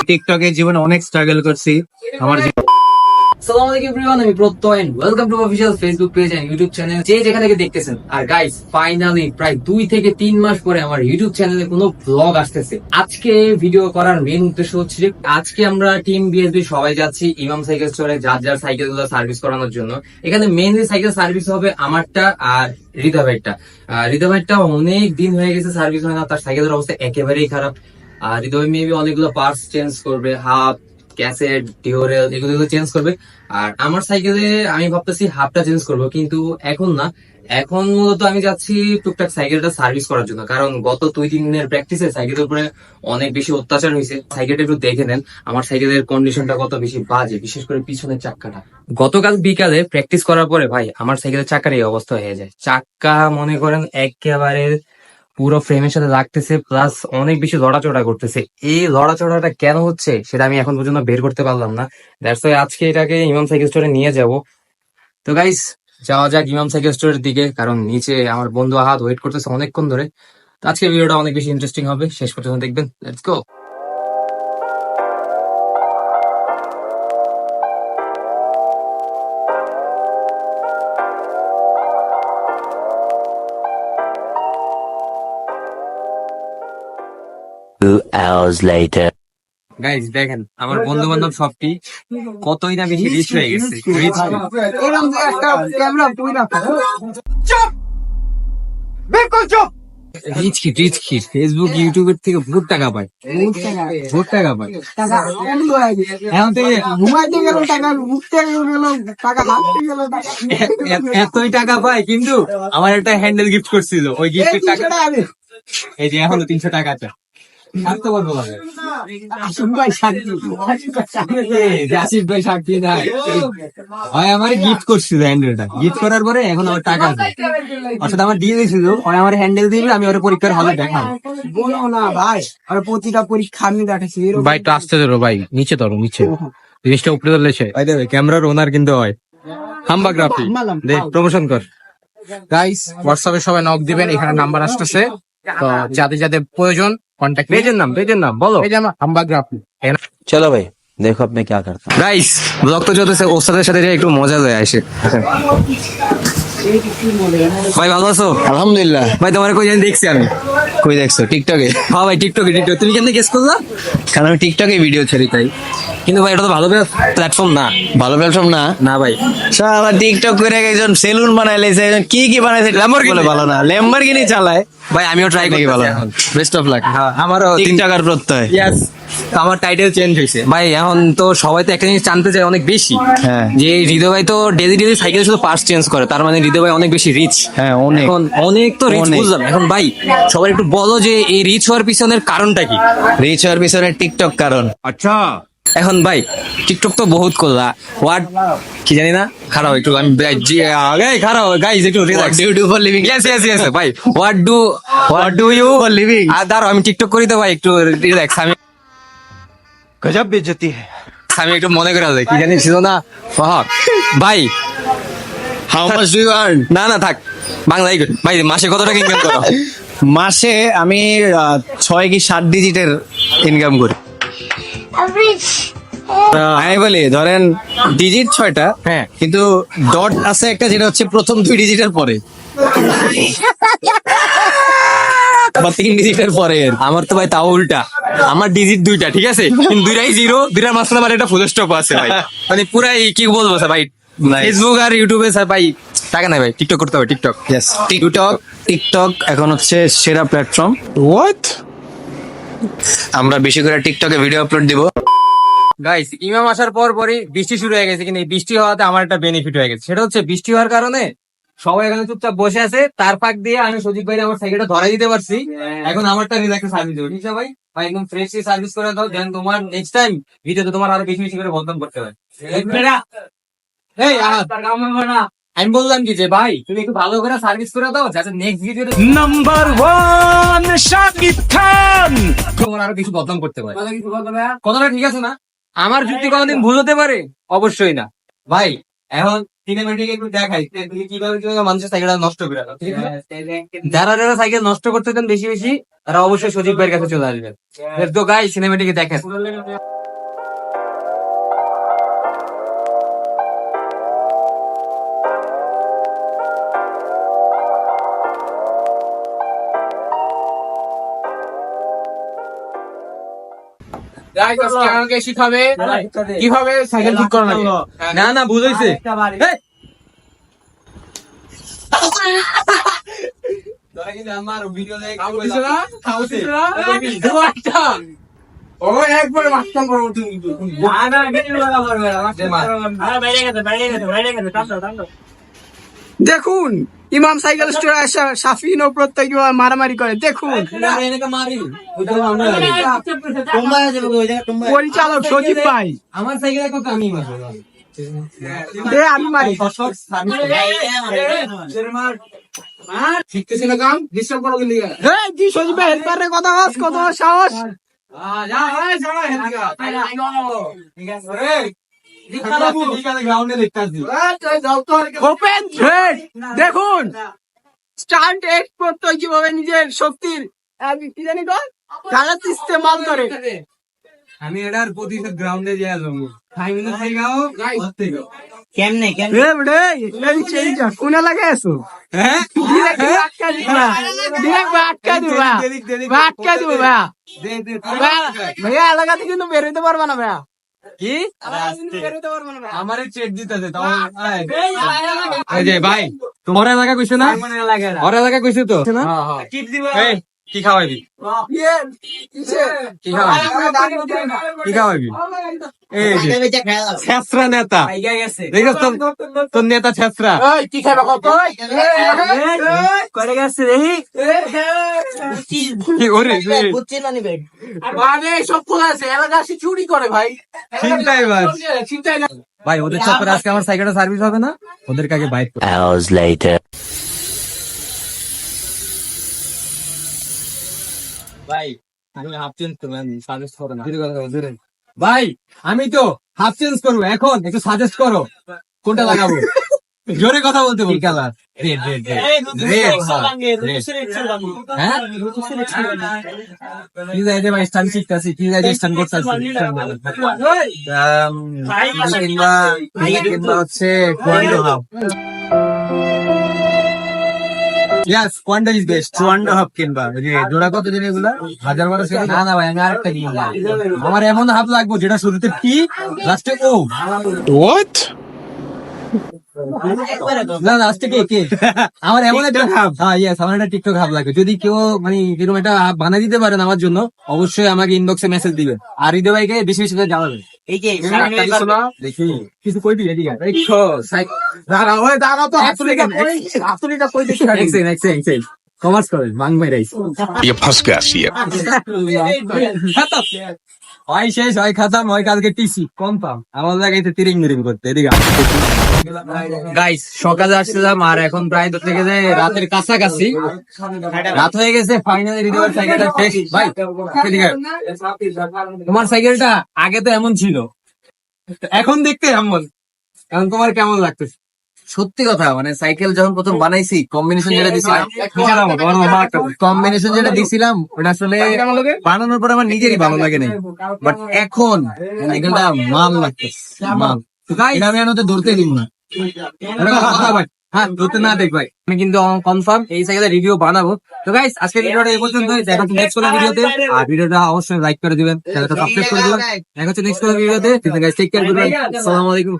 টিকটকে জীবনে অনেক স্ট্রাগল করছি আমার আসসালামু আলাইকুম এভরিওয়ান, আমি Pratyay and welcome to official Facebook page and YouTube channel. যে যেখান থেকে দেখতেছেন। আর গাইস, ফাইনালি প্রায় 2 থেকে 3 মাস পরে আমার ইউটিউব চ্যানেলে কোনো ব্লগ আসতেছে। আজকে ভিডিও করার মেইন উদ্দেশ্য হচ্ছে আজকে আমরা টিম বিএসবি সবাই যাচ্ছি ইমাম সাইকেল স্টোরে যার যার সাইকেল গুলো সার্ভিস করানোর জন্য। এখানে মেইনলি সাইকেল সার্ভিস হবে আমারটা আর হৃদয় ভাইটা। হৃদয় ভাইটা অনেক দিন হয়ে গেছে সার্ভিস হয় না, তার সাইকেলের অবস্থা একেবারেই খারাপ। আর হৃদয় মেবি অনেকগুলো পার্টস চেঞ্জ করবে, হাফ ক্যাসেট ডিওরেল এগুলো চেঞ্জ করবে। আর আমার সাইকেলে আমি ভাবতেছি হাফটা চেঞ্জ করবো, কিন্তু এখন না, এখন মূলত আমি যাচ্ছি টুকটাক সাইকেলটা সার্ভিস করার জন্য। কারণ গত 2-3 দিনের প্র্যাকটিসে সাইকেলের উপরে অনেক বেশি অত্যাচার হয়েছে। সাইকেলটা একটু দেখে নেন, আমার সাইকেলের কন্ডিশনটা কত বেশি বাজে, বিশেষ করে পিছনের চাক্কাটা। গতকাল বিকালে প্র্যাকটিস করার পরে ভাই আমার সাইকেলের চাক্কার এই অবস্থা হয়ে যায়। চাক্কা মনে করেন একেবারে পুরো ফ্রেমের সাথে লাগতেছে, প্লাস অনেক বেশি লড়াচড়া করতেছে। এই লড়াচড়াটা কেন হচ্ছে সেটা আমি এখন পর্যন্ত বের করতে পারলাম না। দ্যাটস ওয়াই আজকে এটাকে ইমাম সাইকেল স্টোরে নিয়ে যাব। তো গাইস, যাওয়া যাক ইমাম সাইকেল স্টোরের দিকে, কারণ নিচে আমার বন্ধু আহাদ ওয়েট করতেছে অনেকক্ষণ ধরে। তো আজকে ভিডিওটা অনেক বেশি ইন্টারেস্টিং হবে, শেষ পর্যন্ত দেখবেন। Let's go. গাইজ দেখেন, আমার বন্ধু বান্ধব সবটি কতই না বেশি রিচ হয়ে গেছে। রিচ খিট ফেসবুক ইউটিউবের থেকে বহুত টাকা পায়, বহুত টাকা পায়। এখন থেকে এতই টাকা পায়, কিন্তু আমার একটা হ্যান্ডেল গিফট করছিল, ওই গিফটের টাকা এই যে এখনো 300 টাকা আছে। আমার গিফট করছিল হ্যান্ডেলটা, গিফট করার পরে এখন আমার টাকা আছে, অর্থাৎ আমার দিয়ে দিয়েছিল। আমার হ্যান্ডেল দিলে আমি ওর পরীক্ষার হলে দেখাবো। বলো না ভাই, আর প্রতিটা পরীক্ষা আমি দেখাচ্ছি। ভাই একটু আসতে ধরো ভাই, নিচে ধরো, নিচে জিনিসটা উপরে ধরলে দেবে। ক্যামেরার ওনার কিন্তু হয় হাম্বাগ্রাফি, দেখ প্রমোশন কর। গাইস, হোয়াটসঅ্যাপে সবাই নক দিবেন, এখানে নাম্বার আসতেছে। তো যাদের যাদের প্রয়োজন কন্ট্যাক্ট। পেজের নাম বলো। হাম্বাগ্রাফি। चलो भाई देखो अब मैं क्या करता हूँ। গাইস, ব্লগ তো চলতেছে, ওস্তাদের সাথে একটু মজা হয়ে আসে। ভাই ভালো আছো? আলহামদুলিল্লাহ। ভাই তোমার কই জানি দেখছি আমি। কই দেখছো? টিকটকে? হ্যাঁ ভাই, টিকটকে। তুমি কেমনে গেস করলা? কারণ আমি টিকটকে ভিডিও ছাড়ি তাই। কিন্তু ভাই এটা তো ভালো প্ল্যাটফর্ম না। ভালো প্ল্যাটফর্ম না? না ভাই, সারা টিকটক করে একজন সেলুন বানাইলেছে, একজন কি কি বানাইছে বলে ভালো না, ল্যাম্বরগিনি চালায়। ভাই আমিও ট্রাই করি, ভালো। Best of luck. আমারও টিকটকার প্রত্যয়। ইয়েস, আমার টাইটেল চেঞ্জ হয়েছে ভাই। এখন তো সবাই তো একটা জিনিস জানতে চায় অনেক বেশি, হ্যাঁ, যে হৃদয় ভাই তো ডেলি সাইকেল শুধু পার্টস চেঞ্জ করে, তার মানে হৃদয় ভাই অনেক বেশি রিচ। হ্যাঁ, অনেক। এখন অনেক তো রিচ অনেক। বুঝলাম। এখন ভাই সবাই একটু বলো যে এই রিচ হওয়ার পিছনের কারণটা কি? রিচ হওয়ার পিছনে টিকটক কারণ। আচ্ছা, এখন ভাই টিকটক তো বহুত করলা, হোয়াট কি জানি না, খারাপ একটু আমি খারাপ গাইজ একটু relax. What do you do for living? Yes ভাই, what do you For living? আর দাঁড়াও, আমি টিকটক করি তো ভাই, একটু রিল্যাক্স। গজব বেজতি আমি একটু মনে করে কি জানি ছিল না, ফাহাক ভাই। How much do you earn? না থাক, বাংলায় ভাই মাসে কত টাকা ইনকাম করো? মাসে আমি 6 কি 7 ডিজিটের ইনকাম করি। আমি বলি ধরেন ডিজিট 6টা, হ্যাঁ, কিন্তু ডট আছে একটা, যেটা হচ্ছে প্রথম 2 ডিজিটের পরে বা 3 ডিজিটের পরে। আমার তো ভাই তাও উল্টা, আমার ডিজিট 2টা, ঠিক আছে, কিন্তু 2টাই জিরো, 2টার মাঝখানে আমার একটা ফুল স্টপ আছে ভাই। মানে পুরাই কি বলবো স্যার ভাই, ফেসবুক আর ইউটিউবে স্যার ভাই টাকা নাই ভাই, টিকটক করতে হবে। টিকটক টিকটক এখন হচ্ছে সেরা প্ল্যাটফর্ম। হোয়াট? আমরা বেশি করে টিকটকে ভিডিও আপলোড দিব। গাইস, ইমাম আসার পরই বৃষ্টি শুরু হয়ে গেছে, কিন্তু এই বৃষ্টি হওয়াতে আমার একটা বেনিফিট হয়ে গেছে। সেটা হচ্ছে বৃষ্টি হওয়ার কারণে সবাই এখানে চুপচাপ বসে আছে, তার ফাঁক দিয়ে আমি সজিব ভাই আমার সাইকেলটা ধরাই দিতে পারছি। এখন আমারটা রিল্যাক্সে সার্ভিস দেবো, ঠিক আছে ভাই? ভাই একদম ফ্রেশলি সার্ভিস করে দাও, দেন তোমার নেক্সট টাইম ভিডিওতে তোমার আরো বেশি করে বদনাম করতে হয়। আমি বললাম কি যে ভাই তুমি একটু ভালো করে সার্ভিস করে দাও, যাতে নেক্সট ভিডিওতে নাম্বার 1 শাকিব খান তোমার আরো কিছু বদনাম করতে পারে। কথাটা ঠিক আছে না? আমার যুক্তি কোনোদিন ভুল হতে পারে? অবশ্যই না ভাই। এখন সিনেমেটিক একটু দেখাই যে তুমি কিভাবে কিভাবে মানুষের সাইকেলটা নষ্ট করে দাও, ঠিক আছে? যারা যারা সাইকেল নষ্ট করতে চান বেশি বেশি, তারা অবশ্যই সজীব ভাইয়ের কাছে চলে আসবেন। তো গাই সিনেমেটিকে দেখেন। আমাকে শিখাবে কিভাবে সাইকেল ঠিক করা লাগে। না না বুঝাইছে। আমার ভিডিও একবার মাস্টার করবো তুমি। দেখুন ইমাম সাইকেল স্টোর আসা শাফিন ও প্রত্যেক মারামারি করে দেখুন। পরিচালক সজীব ভাই, আমার সাইকেল কত আমি মারবো। আমি মারি। শিখতেছি না কাম, ডিস্টার্ব করো কিন্তু। এই কি সজীব ভাই হেল্পারের কথা বস, কত বড় সাহস। ওপেন থ্রেড দেখুন। স্টান্ট এক্সপোর্ট তো কিভাবে নিজের শক্তির কি জানি তো গালাত ইস্তেমাল করে। আমি এটার প্রতিশোধ গ্রাউন্ডে যাই যাবো। 5 মিনিট থেকে কেমনে কোনে লাগে আছো? হ্যাঁ আটকা দিবা ভাইয়া, এলাকাতে কিন্তু বেরোতে পারবা না ভাইয়া। কি বেরোতে পারবা না ভাইয়া। আমারে চেট দিতেছে এই যে ভাই তোমার এলাকা কইছো না? ওর এলাকা কইছো তো না? এই কি খাওয়াবি? ইয়ে, কিসে? কি খাওয়াবি? কি খাওয়াবি? এই যে ছেসরা নেতা দেখো তোর নেতা ছেসরা। এই, কি খাবে কত? করে গেছে দেখি। ওরে মানে সব খোলা আছে, এলাকা আসে চুরি করে ভাই। চিন্তাই বাস। চিন্তাই না। ভাই ওদের চক্করে আজকে আমার সাইকেলটা সার্ভিস হবে না, ওদের কাকে বাইক Hours later. ভাই আমি হাফ চেঞ্জ করবো, সাজেস্ট করো না। ভাই আমি তো হাফ চেঞ্জ করবো, এখন একটু সাজেস্ট করো কোনটা লাগাবো। জোরে কথা বলতে বল। কালার রেড রেড হ্যাঁ কি যাই ভাই স্টান শিখতেছি, কি যাই স্টান করতেছি। কিংবা হচ্ছে Quanta half. Yes, Quanta is best. Quanta half কিনবা। জোড়া কত দিন এগুলা? 1000-1200 টাকা? না না ভাই আমি আরেকটা কিনবো। আমার এমন হাফ লাগবে যেটা শুরুতে পি লাস্টে ও। What? না লাস্টে কে কে আমার এমন একটা হাফ। হ্যাঁ ইয়েস, আমার একটা টিকটক হাফ লাগবে। যদি কেউ মানে এরকম একটা হাফ বানিয়ে দিতে পারেন আমার জন্য, অবশ্যই আমাকে ইনবক্সে মেসেজ দিবেন। আর হৃদয় ভাইকে বেশি বেশি করে জানাবেন। দেখি কিছু কই দিই এদিকে। দাঁড়াও তো, হাতুড়িটা কই দেখি। কমার্স করেন মাং ভাই রাইস। ये फंस गया सी হয় শেষ, হয় খাতাম, হয় কালকে টিসি কনফার্ম। আমার জায়গায় তিরিং মিরিং করতে এদিকে। গাইস সকালে আসছিলাম আর এখন প্রায় ধরতে গেছে রাতের কাছাকাছি রাত হয়ে গেছে। ফাইনালি রিডিওর সাইকেলটা শেষ। ভাই এদিকে আয়। তোমার সাইকেলটা আগে তো এমন ছিল, এখন দেখতে এমন, এখন তোমার কেমন লাগতেছে? সত্যি কথা, মানে সাইকেল যখন প্রথম বানাইছি, কম্বিনেশন যেটা দিছিলাম ওটা আসলে বানানোর পর আমার নিজেরই ভালো লাগে নাই। বাট এখন সাইকেলটা মাল লাগতেছে, মাল। এটা আমি আর ওতে ধরতে দিব না। হ্যাঁ ধরতে না দেখ ভাই, আমি কিন্তু কনফার্ম এই সাইকেলের রিভিউ বানাবো। তো গাইস আজকের ভিডিওটা এই পর্যন্ত। দেখা হচ্ছে নেক্সট কোনো ভিডিওতে। আর ভিডিওটা অবশ্যই লাইক করে দিবেন, চ্যানেলটা সাবস্ক্রাইব করে দিবেন। দেখা হচ্ছে নেক্সট কোনো ভিডিওতে। Guys take care, good bye, আসসালামু আলাইকুম।